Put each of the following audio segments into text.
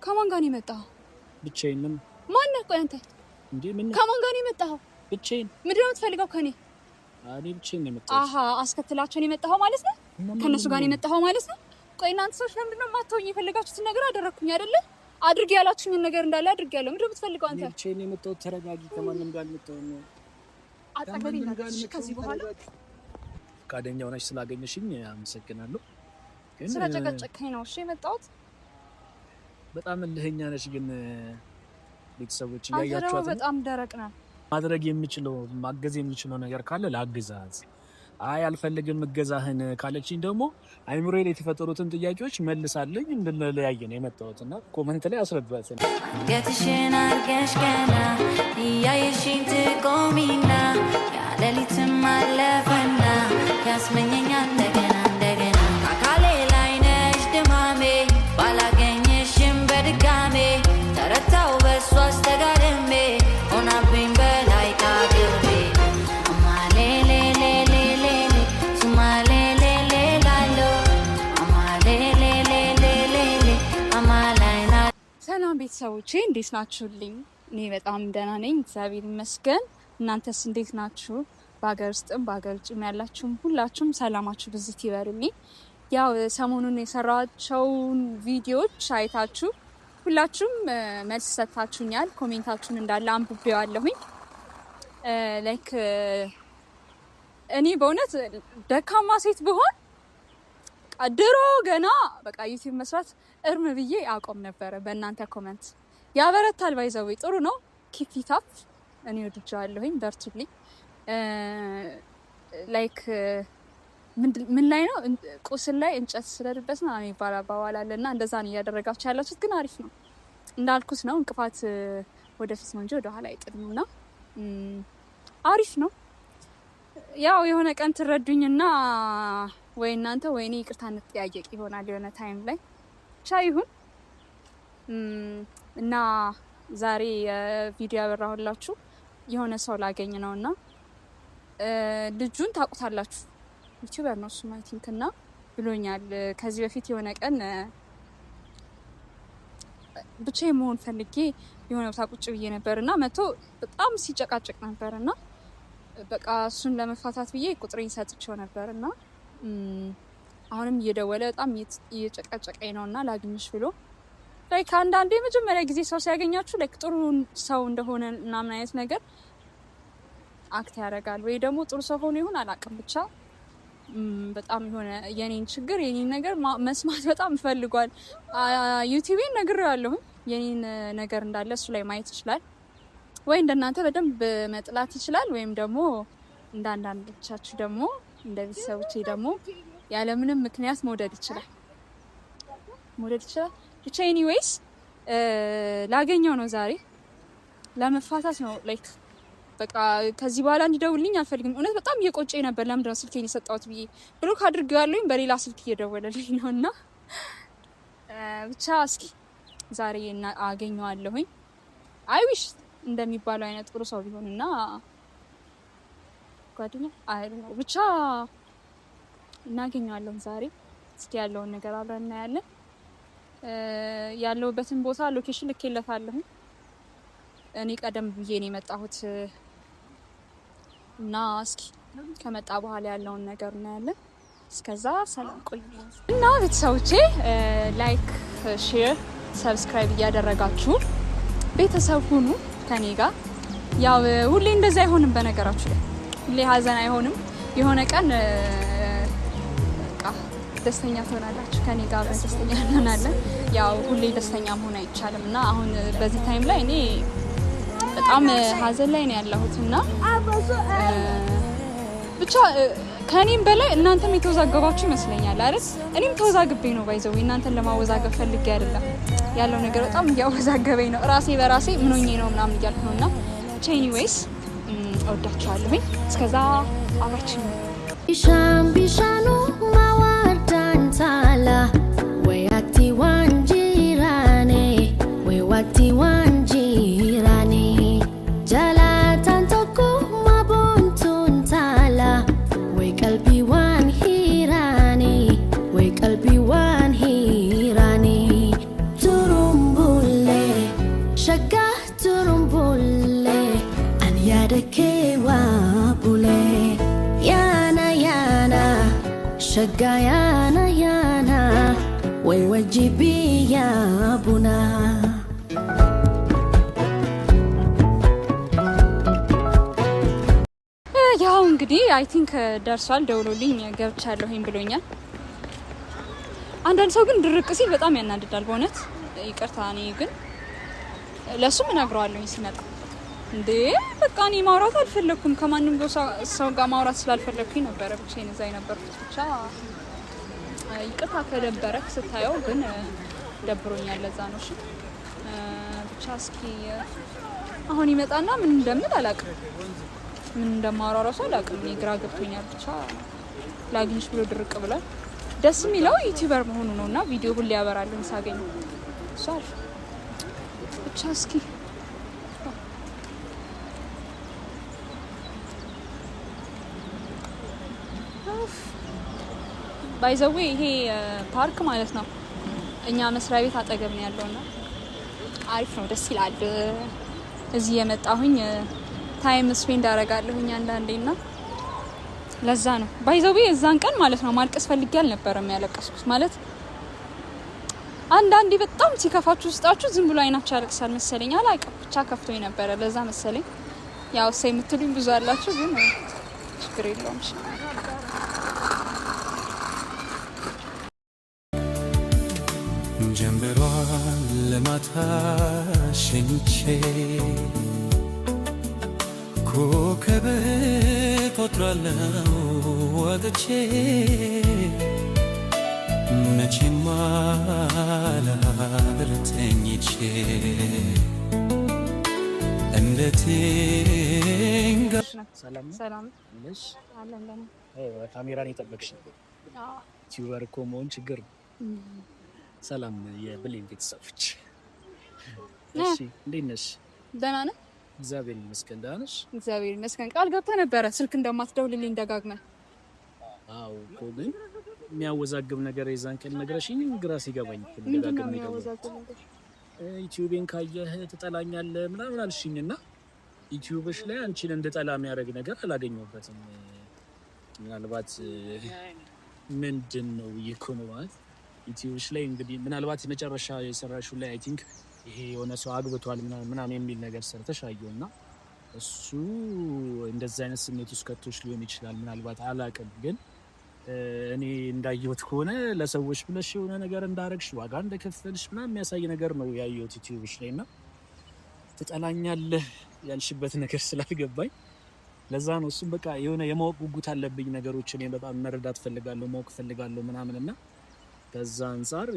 ከማን ጋር ነው የመጣው? ብቻዬን ነው። ማን ነው? ቆይ አንተ እንዴ ምን? ከማን ጋር ነው የመጣው? ብቻዬን። ምንድን ነው የምትፈልገው ከኔ? እኔ ብቻዬን ነው የመጣሁት። አሃ አስከትላቸው ነው የመጣኸው ማለት ነው? ከነሱ ጋር ነው የመጣኸው ማለት ነው? ቆይ እናንተ ሰዎች ለምንድን ነው የማትተውኝ? የፈለጋችሁትን ነገር አደረኩኝ አይደለ? አድርጌ ያላችሁኝ ነገር እንዳለ አድርጌያለሁ። ምንድን ነው የምትፈልገው አንተ? ብቻዬን ነው የመጣሁት። ተረጋጊ። ከማንም ጋር አልመጣሁም። አጠገቤ ነሽ ከዚህ በኋላ ፈቃደኛ ሆነሽ ስላገኘሽኝ አመሰግናለሁ። ግን ስለጨቀጨቀኝ ነው እሺ የመጣሁት። በጣም እልህኛ ነሽ ግን ቤተሰቦች ያያችኋት ነው። በጣም ደረቅ ነው። ማድረግ የምችለው ማገዝ የምችለው ነገር ካለ ላግዛት። አይ አልፈልግም እገዛህን ካለችኝ ደግሞ አይምሮዬ ላይ የተፈጠሩትን ጥያቄዎች መልሳለኝ እንድንለያይ ነው የመጣሁትና ኮሜንት ላይ አስረዷት። ገትሽን አርገሽ ገና እያየሽኝ ትቆሚና ያለሊትም አለፈና ያስመኘኛል እንደገና እንደገና አካሌ ላይ ነሽ ድማሜ ባላገኘሽም በድጋሜ ተረታው በሷ አስተጋድሜ ሆናብኝ በላይ ካቅርቤ ሰላም ቤተሰቦቼ እንዴት ናችሁልኝ? እኔ በጣም ደህና ነኝ እግዚአብሔር ይመስገን። እናንተስ እንዴት ናችሁ? በሀገር ውስጥም በሀገር ውጭም ያላችሁም ሁላችሁም ሰላማችሁ ብዝት ይበርልኝ። ያው ሰሞኑን የሰራቸውን ቪዲዮዎች አይታችሁ ሁላችሁም መልስ ሰጥታችሁኛል። ኮሜንታችሁን እንዳለ አንብቤዋለሁኝ። ላይክ እኔ በእውነት ደካማ ሴት ብሆን ድሮ ገና በቃ ዩቲዩብ መስራት እርም ብዬ አቆም ነበረ። በእናንተ ኮሜንት ያበረታል። ባይዘው ጥሩ ነው። ኪፕ ኢት አፕ። እኔ ወድጃለሁኝ። በርቱልኝ። ላይክ ምን ላይ ነው ቁስል ላይ እንጨት ስለደረበት ነው የሚባል አባባል አለና እንደዛ ነው እያደረጋችሁ ያላችሁት። ግን አሪፍ ነው እንዳልኩት ነው። እንቅፋት ወደፊት ነው እንጂ ወደ ኋላ አይጥልምና አሪፍ ነው። ያው የሆነ ቀን ትረዱኝና ወይ እናንተ ወይ እኔ ይቅርታ እንጠያየቅ ይሆናል የሆነ ታይም ላይ ብቻ ይሁን እና ዛሬ ቪዲዮ ያበራሁላችሁ የሆነ ሰው ላገኝ ነውና ልጁን ታውቁታላችሁ። ዩቲዩበር ነው እሱ አይ ቲንክ እና ብሎኛል ከዚህ በፊት የሆነ ቀን ብቻዬን መሆን ፈልጌ የሆነ ቦታ ቁጭ ብዬ ነበርና መቶ በጣም ሲጨቃጨቅ ነበርና በቃ እሱን ለመፋታት ብዬ ቁጥሬን ሰጥቼው ነበርና አሁንም እየደወለ በጣም እየጨቀጨቀኝ ነውና ላግኝሽ ብሎ ላይክ አንዳንዴ የመጀመሪያ ጊዜ ሰው ሲያገኛችሁ ላይክ ጥሩ ሰው እንደሆነ እና ምን አይነት ነገር አክት ያደርጋል ወይ ደግሞ ጥሩ ሰው ሆኖ ይሁን አላውቅም። ብቻ በጣም የሆነ የኔን ችግር የኔን ነገር መስማት በጣም ፈልጓል። ዩቲዩብን ነግሬዋለሁ የኔን ነገር እንዳለ እሱ ላይ ማየት ይችላል ወይ እንደናንተ በደንብ መጥላት ይችላል ወይም ደግሞ እንዳንዳንዶቻችሁ ደግሞ እንደ ቤተሰቦቼ ደግሞ ያለምንም ምክንያት መውደድ ይችላል። ብቻ ኤኒዌይስ ላገኘው ነው ዛሬ ለመፋታት ነው። ላይክ በቃ ከዚህ በኋላ እንዲደውልልኝ አልፈልግም። እውነት በጣም እየቆጨኝ ነበር። ለምንድን ነው ስልኬን የሰጠሁት ብዬ ብሎክ አድርጌዋለሁኝ። በሌላ ስልክ እየደወለልኝ ነውና ብቻ እስኪ ዛሬ አገኘዋለሁኝ። አይ ዊሽ እንደሚባለው አይነት ጥሩ ሰው ቢሆንና ጓደኛ አይ ነው ብቻ እናገኘዋለን ዛሬ። እስኪ ያለውን ነገር አብረን እናያለን። ያለውበትን ቦታ ሎኬሽን ልኬለታለሁ። እኔ ቀደም ብዬ ነው የመጣሁት እና እስኪ ከመጣ በኋላ ያለውን ነገር እናያለን። እስከዛ ሰላም ቆዩ እና ቤተሰቦቼ ላይክ፣ ሼር፣ ሰብስክራይብ እያደረጋችሁ ቤተሰብ ሁኑ ከኔ ጋር። ያው ሁሌ እንደዛ አይሆንም፣ በነገራችሁ ላይ ሁሌ ሀዘን አይሆንም። የሆነ ቀን ደስተኛ ትሆናላችሁ ከኔ ጋር ደስተኛ እንሆናለን። ያው ሁሌ ደስተኛ መሆን አይቻልም እና አሁን በዚህ ታይም ላይ እኔ በጣም ሀዘን ላይ ነው ያለሁትና ብቻ ከኔም በላይ እናንተም የተወዛገባችሁ ይመስለኛል አይደል? እኔም ተወዛግቤ ነው ባይዘው እናንተን ለማወዛገብ ፈልጌ አይደለም። ያለው ነገር በጣም እያወዛገበኝ ነው። ራሴ በራሴ ምን ሆኜ ነው ምናምን እያልኩ ነውና ብቻ ኤኒዌይስ እወዳችኋለሁ። እስከዛ አብራችሁ ኢሻም ቢሻኑ Tala, we ati wanjirane, we wati wanjirane. Jala tantoku mabuntun tala, we kalbi wan hirani, we kalbi wan hirani. Shagayana yana way wajibiya buna ያው እንግዲህ አይ ቲንክ ደርሷል። ደውሎልኝ ገብቻለሁኝ ብሎኛል። አንዳንድ ሰው ግን ድርቅ ሲል በጣም ያናድዳል በእውነት ይቅርታ። እኔ ግን ለሱም እነግረዋለሁኝ ሲመጣ እንዴ በቃ እኔ ማውራት አልፈለኩም ከማንም ሰው ጋር ማውራት ስላልፈለኩኝ ነበረ ብቻዬን እዛ የነበርኩት። ብቻ ይቅርታ ከደበረክ ስታየው ግን ደብሮኛል ለዛ ነው። እሺ ብቻ እስኪ አሁን ይመጣና ምን እንደምል አላውቅም፣ ምን እንደማወራ ራሱ አላውቅም። እኔ ግራ ገብቶኛል። ብቻ ላግኝሽ ብሎ ድርቅ ብሏል። ደስ የሚለው ዩቲዩበር መሆኑ ነውና ቪዲዮ ሁሌ ያበራልን ሳገኝ እሱ አሪፍ። ብቻ እስኪ ባይዘዌ ይሄ ፓርክ ማለት ነው እኛ መስሪያ ቤት አጠገብ ነው ያለውና አሪፍ ነው፣ ደስ ይላል። እዚህ የመጣሁኝ ታይም ስፔንድ አደርጋለሁኝ አንዳንዴና ለዛ ነው ባይዘዌ እዛን ቀን ማለት ነው ማልቀስ ፈልጌ አልነበረም ያለቀስኩት። ማለት አንዳንዴ በጣም ሲከፋችሁ ውስጣችሁ ዝም ብሎ አይናችሁ ያለቅሳል መሰለኝ፣ አላውቅም ብቻ ከፍቶኝ ነበረ ለዛ መሰለኝ። ያው እሰይ የምትሉኝ ብዙ አላችሁ፣ ግን ችግር የለውም። ጀንበሯን ለማታ ሸኝቼ ኮከብ ቆጥራለሁ ወጥቼ መቼም አላድር ተኝቼ እንደ ትንጋ ሰላም ነሽ? ካሜራን የጠበቅሽ ዩቲዩበር እኮ መሆን ችግር ነው። ሰላም የብሌን ቤተሰቦች፣ እሺ እንዴት ነሽ? ደህና ነህ? እግዚአብሔር ይመስገን። ደህና ነሽ? እግዚአብሔር ይመስገን። ቃል ገብተህ ነበረ ስልክ እንደማትደውልልኝ ደጋግመህ። አዎ እኮ ግን የሚያወዛግብ ነገር የዛን ቀን ነግረሽኝ ግራ ሲገባኝ ደጋግመህ ዩቲዩቤን ካየህ ትጠላኛለህ ምናምን አልሽኝና ዩቲዩብሽ ላይ አንቺን እንድጠላ የሚያደርግ ነገር አላገኘሁበትም። ምናልባት ምንድን ነው ይኮነዋል ዩቲዩብሽ ላይ እንግዲህ ምናልባት የመጨረሻ የሰራሽው ላይ አይ ቲንክ ይሄ የሆነ ሰው አግብቷል ምናምን የሚል ነገር ሰርተሽ አየውና እሱ እንደዛ አይነት ስሜት ውስጥ ከቶሽ ሊሆን ይችላል። ምናልባት አላውቅም፣ ግን እኔ እንዳየሁት ከሆነ ለሰዎች ብለሽ የሆነ ነገር እንዳረግሽ ዋጋ እንደከፈልሽ ምናምን የሚያሳይ ነገር ነው ያየሁት ዩቲዩብሽ ላይና ትጠላኛለህ ያልሽበት ነገር ስላልገባኝ ለዛ ነው። እሱም በቃ የሆነ የማወቅ ጉጉት አለብኝ ነገሮችን በጣም መረዳት ፈልጋለሁ፣ ማወቅ ፈልጋለሁ ምናምንና ከዛ አንፃር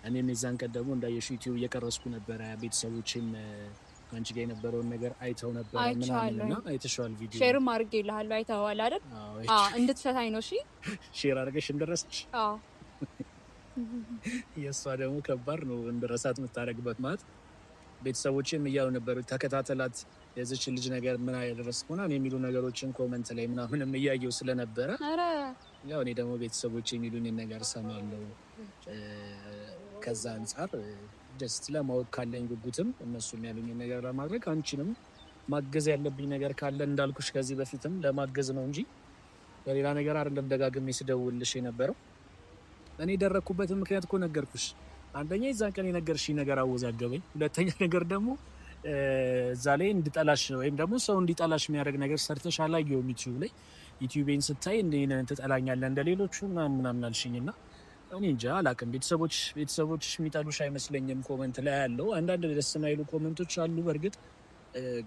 እኔም የዛን ቀን ደግሞ እንዳየሽ ዩቲዩብ እየቀረስኩ ነበረ። ቤተሰቦችም ከአንቺ ጋር የነበረውን ነገር አይተው ነበር ምናምንና አይተሽዋል። ቪዲዮ ሼርም አድርጌልሃለሁ አይተኸዋል አይደል? እንድትፈታኝ ነው። እሺ ሼር አድርገሽ እንደረሳሽ? አዎ የእሷ ደግሞ ከባድ ነው እንደረሳት የምታደርግበት ማለት ቤተሰቦችም እያሉ ነበር ተከታተላት የዚች ልጅ ነገር ምን አይደረስ ሆና የሚሉ ነገሮችን ኮሜንት ላይ ምናምንም እያየው ስለነበረ ያው እኔ ደግሞ ቤተሰቦች የሚሉኝ ነገር ሰማለሁ። ከዛ አንፃር ጀስት ለማወቅ ካለኝ ጉጉትም እነሱም ያሉኝ ነገር ለማድረግ አንቺንም ማገዝ ያለብኝ ነገር ካለ እንዳልኩሽ ከዚህ በፊትም ለማገዝ ነው እንጂ በሌላ ነገር አይደለም ደጋግሜ ስደውልሽ የነበረው። እኔ ደረኩበትን ምክንያት እኮ ነገርኩሽ። አንደኛ የዛን ቀን የነገርሽኝ ነገር አወዛገበኝ። ሁለተኛ ነገር ደግሞ እዛ ላይ እንድጠላሽ ወይም ደግሞ ሰው እንዲጠላሽ የሚያደርግ ነገር ሰርተሽ አላየሁም ዩቲዩብ ላይ። ዩቲዩቤን ስታይ እንዴት ትጠላኛለህ እንደሌሎቹ ምናምን አልሽኝና እኔ እንጃ አላውቅም። ቤተሰቦች የሚጠሉሽ አይመስለኝም። ኮመንት ላይ ያለው አንዳንድ ደስ የማይሉ ኮመንቶች አሉ በእርግጥ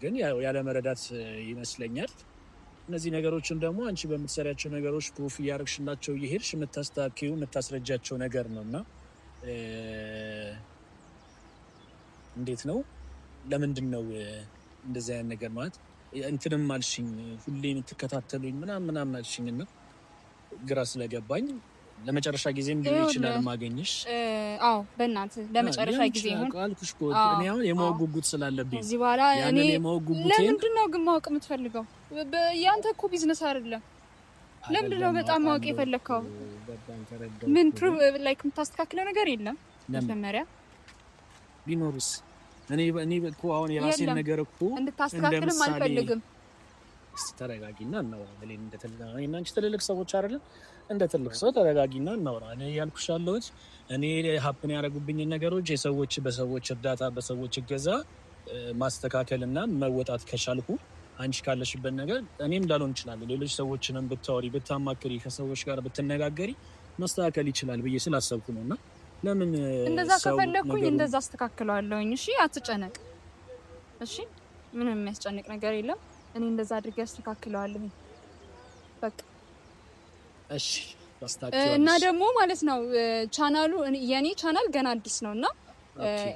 ግን ያለ መረዳት ይመስለኛል። እነዚህ ነገሮችን ደግሞ አንቺ በምትሰሪያቸው ነገሮች ፕሩፍ እያደረግሽላቸው እየሄድሽ የምታስተካክዪው የምታስረጃቸው ነገር ነውና እንዴት ነው ለምንድን ነው እንደዚህ አይነት ነገር ማለት እንትንም አልሽኝ ሁሌ የምትከታተሉኝ ምናምን አልሽኝና ግራ ስለገባኝ ለመጨረሻ ጊዜም ሊሆን ይችላል ማገኝሽ። አዎ በእናትህ ለመጨረሻ ጊዜ ይሁን አልኩሽ እኮ እኔ አሁን የማወቅ ጉጉት ስላለብኝ እዚህ በኋላ እኔ ለምንድን ነው ግን ማወቅ የምትፈልገው? ያንተ እኮ ቢዝነስ አይደለም። ለምንድን ነው በጣም ማወቅ የፈለግከው? ምን ላይክ የምታስተካክለው ነገር የለም? መጀመሪያ ቢኖርስ እኔ እኮ አሁን የራሴን ነገር እኮ እንድታስተካክልም አልፈልግም። እስቲ ተረጋጊና ነው ለኔ እንደተለና አንቺ ትልልቅ ሰዎች አይደለም እንደ ትልቅ ሰው ተረጋጊና እናውራ። እኔ ያልኩሽ ያለሁት እኔ ሀፕን ያደረጉብኝ ነገሮች የሰዎች በሰዎች እርዳታ በሰዎች እገዛ ማስተካከልና መወጣት ከቻልኩ አንቺ ካለሽበት ነገር እኔም ላልሆን ይችላል ሌሎች ሰዎችንም ብታወሪ ብታማክሪ ከሰዎች ጋር ብትነጋገሪ ማስተካከል ይችላል ብዬ ስላሰብኩ ነውና ለምን እንደዛ ከፈለኩኝ እንደዛ አስተካክለዋለሁኝ። እሺ አትጨነቅ። እሺ ምንም የሚያስጨንቅ ነገር የለም። እኔ እንደዛ አድርጌ አስተካክለዋለሁኝ በቃ እሺ። እና ደግሞ ማለት ነው ቻናሉ የኔ ቻናል ገና አዲስ ነውና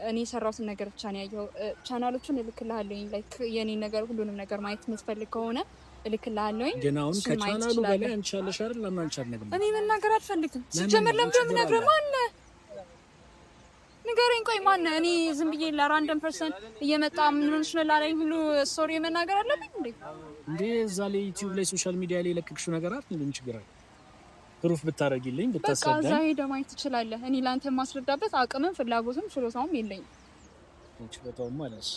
እኔ ሰራሁትን ነገር ብቻ ነው ያየው። ቻናሎቹን እልክልሃለሁኝ ላይክ የኔ ነገር ሁሉንም ነገር ማየት የምትፈልግ ከሆነ እልክልሃለሁኝ። ግን አሁን ከቻናሉ በላይ አንቺ አለሽ አይደል? ለምን አንቺ አልነግርም? እኔ መናገር አልፈልግም። ሲጀመር ለምን እንደምነግርህ ማነህ ንገረኝ። ቆይ ማነህ? እኔ ዝም ብዬ ለራንደም ፐርሰን እየመጣ ምን ሆነሽ ነው ላለኝ ሁሉ ስቶሪ መናገር አለብኝ እንዴ? እዛ ላይ ዩቲዩብ ላይ ሶሻል ሚዲያ ላይ ለቀቅሽው ነገር አይደል? ምን ችግር አለ? ፕሩፍ ብታረጊልኝ ብታስረዳኝ በቃ እዛ ሄደህ ማየት ትችላለህ። እኔ ላንተ ማስረዳበት አቅምም ፍላጎትም ችሎታውም የለኝም። ችሎታውም አለሽ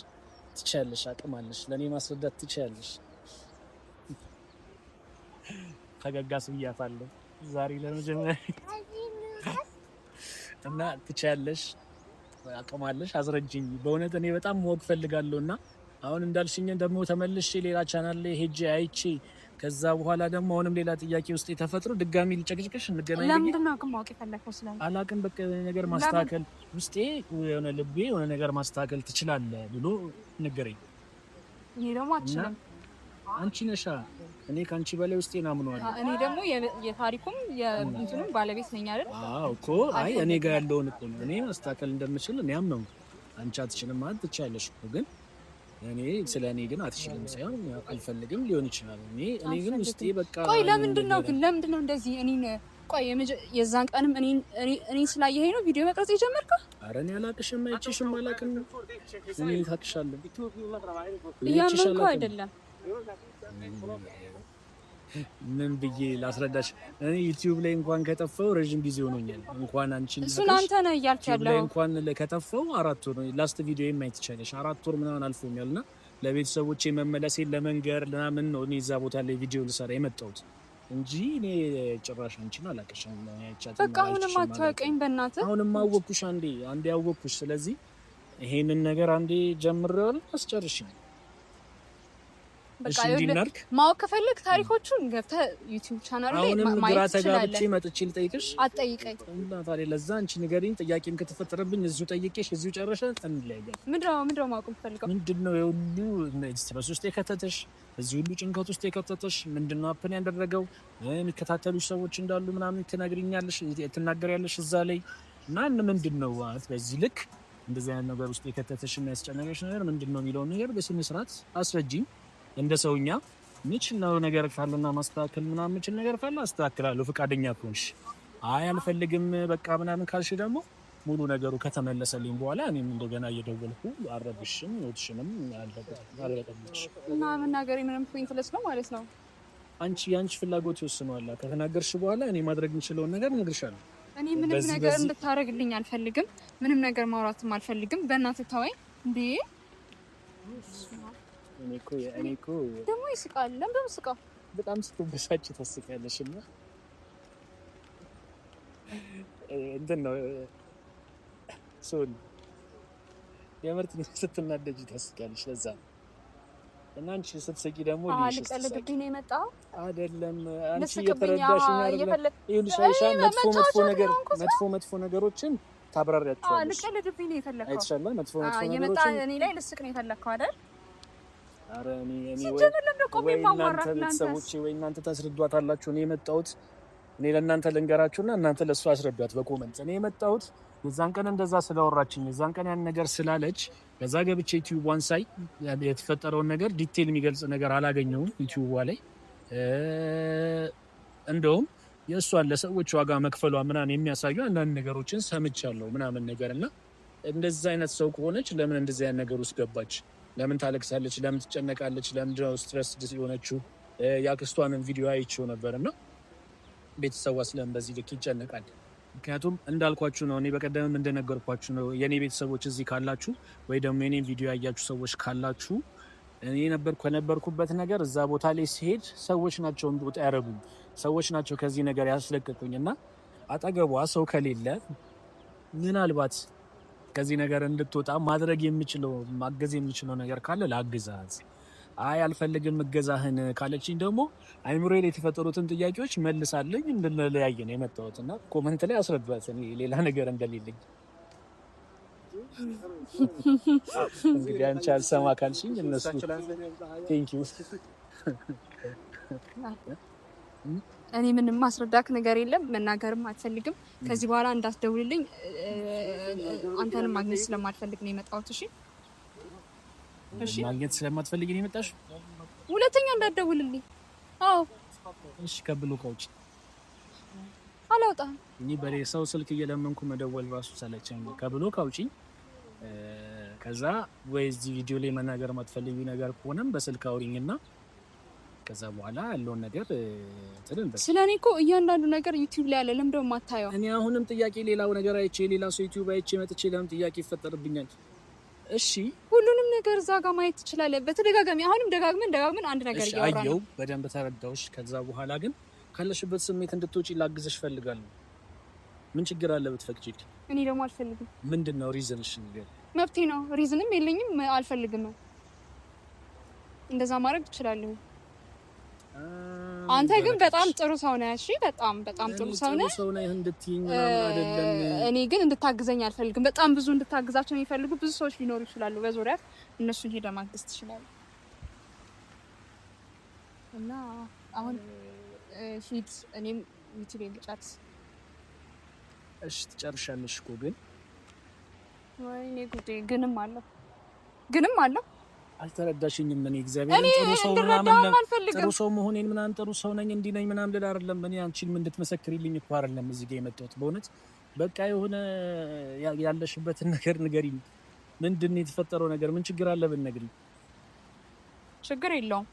ትችያለሽ፣ አቅም አለሽ፣ ለኔ ማስረዳት ትችያለሽ። ፈገጋስ ብያታለሁ ዛሬ ለመጀመሪያ እና ትችያለሽ፣ አቅም አለሽ፣ አስረጅኝ። በእውነት እኔ በጣም ማወቅ ፈልጋለሁና አሁን እንዳልሽኝ ደግሞ ተመልሼ ሌላ ቻናል ላይ ሄጄ አይቼ ከዛ በኋላ ደግሞ አሁንም ሌላ ጥያቄ ውስጥ የተፈጥሮ ድጋሚ ልጨቅጭቅሽ እንገናኝ። ለምንድን ነው ግን ማወቅ የፈለከው? ስለዚህ አላውቅም። በቃ ነገር ማስተካከል ውስጤ የሆነ ልቤ የሆነ ነገር ማስተካከል ትችላለህ ብሎ ነገረኝ። ይሄ ደግሞ አትችልም አንቺ ነሻ። እኔ ካንቺ በላይ ውስጤን አምነዋለሁ። እኔ ደግሞ የታሪኩም የእንትኑም ባለቤት ነኝ አይደል? አዎ እኮ አይ እኔ ጋር ያለውን እኮ እኔ ማስተካከል እንደምችል እኔ አምነው። አንቺ አትችልም ማለት ትችያለሽ እኮ ግን እኔ ስለ እኔ ግን አትችልም ሳይሆን አልፈልግም ሊሆን ይችላል። እኔ ግን ውስጤ በቃ ቆይ ለምንድን ነው እንደዚህ እኔን ቆይ የዛን ቀንም እኔ ስላየኸኝ ነው ቪዲዮ መቅረጽ የጀመርከው? ኧረ እኔ አላቅሽም፣ አይቼሽም አላቅም። እኔ ታቅሻለሁ እያመንኩ አይደለም። ምን ብዬ ላስረዳሽ? እኔ ዩቲዩብ ላይ እንኳን ከጠፋው ረጅም ጊዜ ሆኖኛል። እንኳን አንቺን እሱን አንተ ነህ እያልክ ያለው እንኳን ከጠፋው 4 ወር ነው። ላስት ቪዲዮ ማየት ይቻላል 4 ወር ምናምን አልፎኛልና ለቤተሰቦቼ መመለሴን ለመንገር ምናምን ነው እኔ እዛ ቦታ ላይ ቪዲዮ ልሰራ የመጣሁት እንጂ እኔ ጭራሽ አንቺን አላውቅሽም። በቃ አሁንም አታውቀኝ በእናትህ። አሁንም አወቅኩሽ፣ አንዴ አወቅኩሽ። ስለዚህ ይሄንን ነገር አንዴ ጀምሬዋለሁ፣ አስጨርሽኝ። በቃ ማወቅ ከፈለክ ታሪኮቹን ገብተህ ዩቲዩብ ቻናል ላይ ማየት ትችላለህ። ተጋብቼ መጥቼ ልጠይቅሽ? አትጠይቀኝ እና ታዲያ ለዛ አንቺ ንገሪኝ። ጥያቄም ከተፈጠረብኝ እዚሁ ጠይቄሽ እዚሁ ጨረሰን እንለያያለን። ምንድነው ማወቅ የምትፈልገው? ምንድነው የሁሉ ስትረስ ውስጥ የከተተሽ እዚህ ሁሉ ጭንቀት ውስጥ የከተተሽ ምንድነው? አፕን ያደረገው የሚከታተሉሽ ሰዎች እንዳሉ ምናምን ትናገሪያለሽ እዛ ላይ እና ምንድነው በዚህ ልክ እንደዚህ አይነት ነገር ውስጥ የከተተሽ የሚያስጨነቀሽ ነገር ምንድነው የሚለውን ነገር በስነ ስርዓት አስረጂኝ። እንደ ሰውኛ ምችለው ነገር ካለና ማስተካከል ምናምን ምችል ነገር ካለ አስተካክላለሁ ፈቃደኛ ከሆንሽ። አይ አልፈልግም በቃ ምናምን ካልሽ ደግሞ ሙሉ ነገሩ ከተመለሰልኝ በኋላ እኔም እንደገና እየደወልኩ አረብሽም ወጥሽንም አልበቀምሽ እና መናገር ምንም ፖይንትለስ ነው ማለት ነው። አንቺ ፍላጎት ይወስነዋል። ከተናገርሽ በኋላ እኔ ማድረግ የምችለውን ነገር እነግርሻለሁ። እኔ ምንም ነገር እንድታረግልኝ አልፈልግም። ምንም ነገር ማውራትም አልፈልግም። በእናትህ ተወኝ እንዴ። እኔ እኮ ደግሞ ይስቃል። ለምን ይስቃል? በጣም ስትበሳጭ ታስቂያለሽ እና እንትን ነው ሶል የምርት ስትናደጂ ታስቂያለሽ። ለዛ እና አንቺ ስትስቂ ደግሞ ልቀልድብኝ ነው የመጣው አይደለም። አንቺ እየተረዳሽኝ አይደለም። ይኸውልሽ አይሻ መጥፎ ነገሮችን ታብራሪያቸዋለሽ። ልቀልድብኝ ነው የፈለከው አይተሻል። መጥፎ ነገሮችን የመጣ እኔ ላይ ልስቅ ነው የፈለከው አይደል? አረ እኔ ወይ እናንተ ታስረዷታላችሁ። እኔ የመጣሁት እኔ ለእናንተ ልንገራችሁና እናንተ ለእሱ አስረዷት በኮመንት። እኔ የመጣሁት የዛን ቀን እንደዛ ስላወራችኝ የዛን ቀን ያን ነገር ስላለች ከዛ ገብቼ ዩቲዩብዋን ሳይ የተፈጠረውን ነገር ዲቴል የሚገልጽ ነገር አላገኘውም ዩቲዩቧ ላይ። እንደውም የእሷን ለሰዎች ዋጋ መክፈሏ ምናምን የሚያሳዩ አንዳንድ ነገሮችን ሰምቻለሁ ምናምን ነገር እና እንደዛ አይነት ሰው ከሆነች ለምን እንደዚህ አይነት ነገር ውስጥ ገባች? ለምን ታለቅሳለች? ለምን ትጨነቃለች? ለምን ስትረስ የሆነችው? የአክስቷንም ቪዲዮ አይቼው ነበርና ቤተሰቧ ስለምን በዚህ ልክ ይጨነቃል? ምክንያቱም እንዳልኳችሁ ነው። እኔ በቀደምም እንደነገርኳችሁ ነው። የኔ ቤተሰቦች እዚህ ካላችሁ ወይ ደግሞ የኔን ቪዲዮ ያያችሁ ሰዎች ካላችሁ እኔ ከነበርኩበት ነገር እዛ ቦታ ላይ ሲሄድ ሰዎች ናቸው እንድወጣ ያደረጉኝ። ሰዎች ናቸው ከዚህ ነገር ያስለቀቁኝና አጠገቧ ሰው ከሌለ ምናልባት ከዚህ ነገር እንድትወጣ ማድረግ የምችለው ማገዝ የምችለው ነገር ካለ ላግዛት። አይ አልፈልግም እገዛህን ካለችኝ ደግሞ አይምሮዬ ላይ የተፈጠሩትን ጥያቄዎች መልሳለኝ እንድንለያይ ነው የመጣሁትና ኮመንት ላይ አስረዷት እኔ ሌላ ነገር እንደሌለኝ። እንግዲህ አንቺ አልሰማ ካልሽኝ እነሱ ቴንኪው። እኔ ምንም ማስረዳክ ነገር የለም፣ መናገርም አትፈልግም። ከዚህ በኋላ እንዳትደውልልኝ፣ አንተንም ማግኘት ስለማልፈልግ ነው የመጣሁት። እሺ እሺ። ማግኘት ስለማትፈልግ ነው የመጣሽ? ሁለተኛ እንዳትደውልልኝ። አዎ እሺ። ከብሎ ከውጭ አላውጣም። እኔ በሰው ስልክ እየለመንኩ መደወል ራሱ ሰለቸኝ። ከብሎ ከውጭ ከዛ ወይ እዚህ ቪዲዮ ላይ መናገር ማትፈልጊ ነገር ከሆነም በስልክ አውሪኝና ከዛ በኋላ ያለውን ነገር ትልንበስ። ስለኔ እኮ እያንዳንዱ ነገር ዩቲዩብ ላይ አለ። ለምን ደው ማታየው? እኔ አሁንም ጥያቄ ሌላው ነገር አይቼ ሌላ ሰው ዩቲዩብ አይቼ መጥቼ ለምን ጥያቄ ይፈጠርብኛል? እሺ ሁሉንም ነገር እዛ ጋር ማየት ትችላለህ በተደጋጋሚ። አሁንም ደጋግመን አንድ ነገር እያወራን ነው። አየው በደንብ ተረዳውሽ። ከዛ በኋላ ግን ካለሽበት ስሜት እንድትወጪ ላግዝሽ ፈልጋለሁ። ምን ችግር አለ ብትፈቅጂ? እኔ ደግሞ አልፈልግም። ምንድነው ሪዝንሽ? ነገር መብቴ ነው። ሪዝንም የለኝም፣ አልፈልግም ነው። እንደዛ ማድረግ ትችላለህ። አንተ ግን በጣም ጥሩ ሰው ነህ። እሺ በጣም ጥሩ ሰው ነህ። ሰው ነህ እንድትይኝ ምናምን አይደለም። እኔ ግን እንድታግዘኝ አልፈልግም። በጣም ብዙ እንድታግዛቸው የሚፈልጉ ብዙ ሰዎች ሊኖሩ ይችላሉ በዙሪያ። እነሱን ሄደህ ማግዝ ትችላለህ። እና አሁን ሂድ፣ እኔም ዩቲዩብ ልጨርስ። እሺ ትጨርሻለሽ እኮ ግን ወይኔ ጉዴ! ግንም አለው አልተረዳሽኝም። እኔ እግዚአብሔር ጥሩ ሰው መሆኔን ምናምን ጥሩ ሰው ነኝ እንዲህ ነኝ ምናምን ልል አይደለም። እኔ አንቺን ምን እንድትመሰክሪልኝ እኮ አይደለም እዚህ ጋር የመጣሁት። በእውነት በቃ የሆነ ያለሽበትን ነገር ንገሪኝ። ምንድን ነው የተፈጠረው ነገር? ምን ችግር አለ ብትነግሪኝ? ችግር የለውም።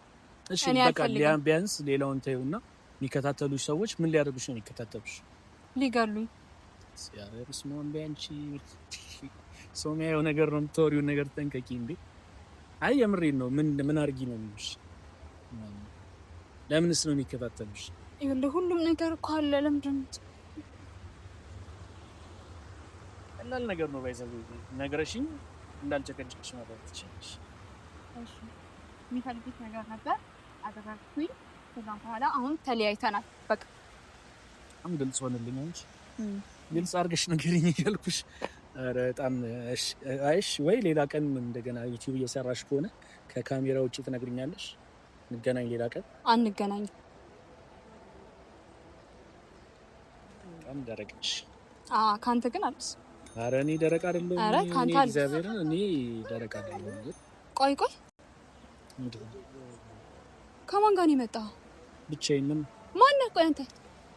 እሺ በቃ ቢያንስ ሌላውን ተይውና የሚከታተሉሽ ሰዎች ምን ሊያደርጉሽ ነው የሚከታተሉሽ? ሊገሉኝ። ሲያረርስ ሞን ቢያንቺ ሰው የሚያየው ነገር ነው የምታወሪውን ነገር ጠንቀቂ እንዴ። አይ የምሬን ነው። ምን አድርጊ ነው የሚሉሽ? ለምንስ ነው የሚከታተሉሽ? ይኸውልህ ሁሉም ነገር እኮ አለ። ለምንድን ነው ቀላል ነገር ነው ባይዘው ነገርሽኝ እንዳልጨቀጭቅሽ ማለት ትችላለሽ። እሺ የሚፈልጉት ነገር ነበር አደረኩኝ። ከዛም በኋላ አሁን ተለያይተናል። በቃ አሁን ግልጽ ሆነልኝ። አንቺ ግልጽ አድርገሽ ንገሪኝ እያልኩሽ። ኧረ በጣም እሺ። ወይ ሌላ ቀን እንደገና ዩቲዩብ እየሰራሽ ከሆነ ከካሜራ ውጪ ትነግሪኛለሽ። እንገናኝ ሌላ ቀን። አንገናኝ። በጣም ደረቅ ነሽ። ካንተ ግን አልስ። ኧረ እኔ ደረቅ አይደለሁም። ኧረ ካንተ አልስ። እግዚአብሔርን እኔ ደረቅ አይደለሁም። ቆይ ከማን ጋር ነው የመጣኸው? ብቻዬን። ምን ማን ነህ? ቆይ አንተ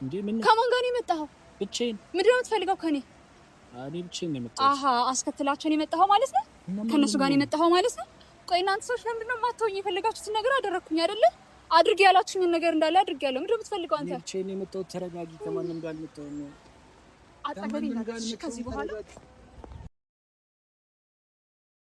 እንዴ ምን ከማን ጋር ነው የመጣኸው? ብቻዬን። ምንድን ነው የምትፈልገው ከኔ? እኔ ብቻዬን ነው የመጣሁት። አስከትላቸው ነው የመጣኸው ማለት ነው? ከነሱ ጋር ነው የመጣኸው ማለት ነው? ቆይ እናንተ ሰዎች ለምንድን ነው የማትሆኝ? የፈለጋችሁትን ነገር አደረኩኝ አይደለ? አድርጌ ያላችሁኝን ነገር እንዳለ አድርጌያለሁ። ምንድን ነው የምትፈልገው አንተ? ብቻዬን ነው የመጣሁት። ተረጋጊ። ከማንም ጋር አልመጣሁም። አጠገቤ እንዳትደርሺ ከዚህ በኋላ